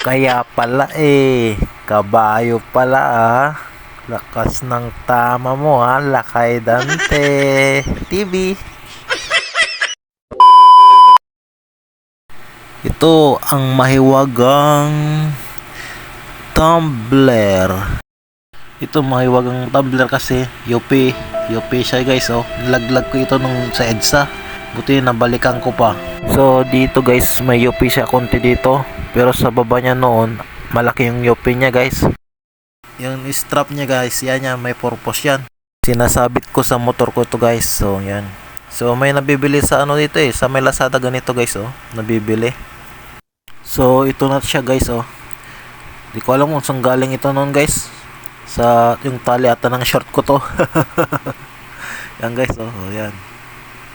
Kaya pala kabayo pala Lakas ng tama mo Lakay Dante TV. Ito ang mahiwagang tumbler. Ito mahiwagang tumbler kasi UP siya guys Nilaglag ko ito nung sa EDSA. Buti nabalikan ko pa. So dito guys may UP siya konti dito. Pero sa baba niya noon malaki yung UP niya guys. Yung strap niya guys yan may purpose yan. Sinasabit ko sa motor ko to guys. So yan. So may nabibili sa dito sa may Lazada ganito guys nabibili. So ito na siya guys Di ko alam kung saan galing ito noon guys. Sa yung tali ata ng short ko to. Yan guys yan.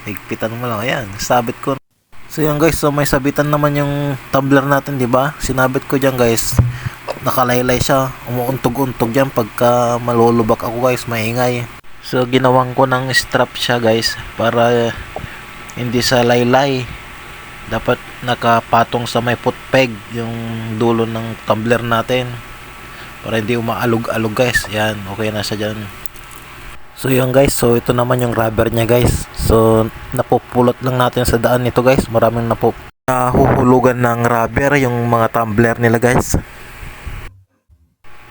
Higpitan mo lang yan. Sabit ko. So yan guys may sabitan naman yung tumbler natin di ba? Sinabit ko diyan guys. Nakalaylay siya. Umuuntog-untog diyan pagka malulubak ako guys, maingay. So ginawang ko ng strap siya guys para hindi sa laylay. Dapat nakapatong sa may foot peg yung dulo ng tumbler natin para hindi umaalog-alog guys. Yan, okay na siya dyan. So yun guys, so ito naman yung rubber nya guys. So napupulot lang natin sa daan nito guys. Maraming nahuhulugan ng rubber yung mga tumbler nila guys.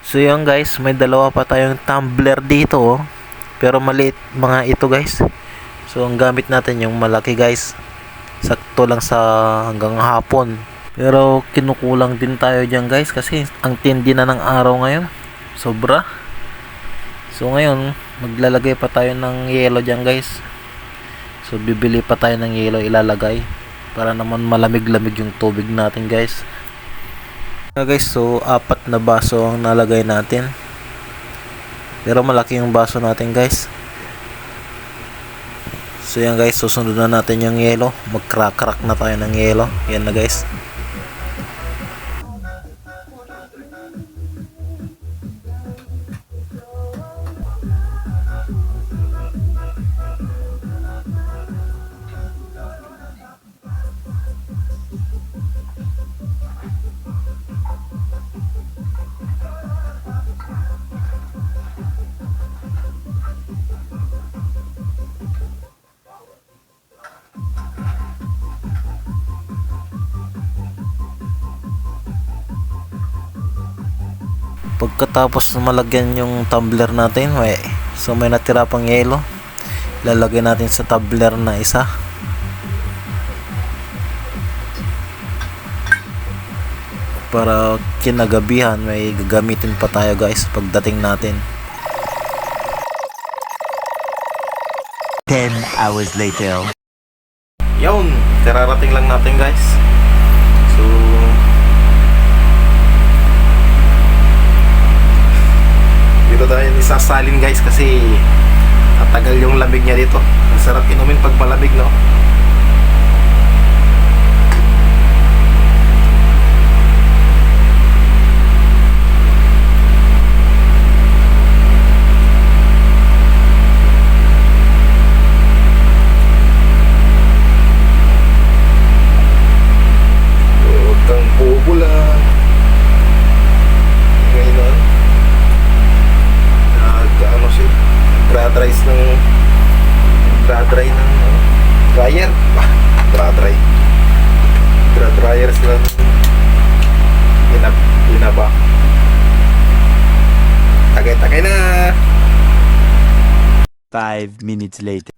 So yun guys, may dalawa pa tayong tumbler dito pero maliit mga ito guys. So ang gamit natin yung malaki guys. Sakto lang sa hanggang hapon. Pero kinukulang din tayo dyan guys kasi ang tindi na ng araw ngayon. Sobra. So ngayon maglalagay pa tayo ng yelo dyan guys. So bibili pa tayo ng yelo ilalagay para naman malamig-lamig yung tubig natin guys. Guys, so 4 na baso ang nalagay natin. Pero malaki yung baso natin guys. So yan guys, susunod na natin yung yelo. Mag-crack na tayo ng yelo. Yan na guys. Pagkatapos malagyan yung tumbler natin, so may natira pang yelo. Lalagay natin sa tumbler na isa. Para kinagabihan may gagamitin pa tayo guys pagdating natin. 10 hours later. Yun, kararating lang natin guys. So dito tayo isasalin guys kasi tatagal yung lamig niya dito. Ang sarap inumin pag malamig no. Huwag kang pupulan. Ngayon dry ng dryer dryer sila inaba tagay na 5 minutes later.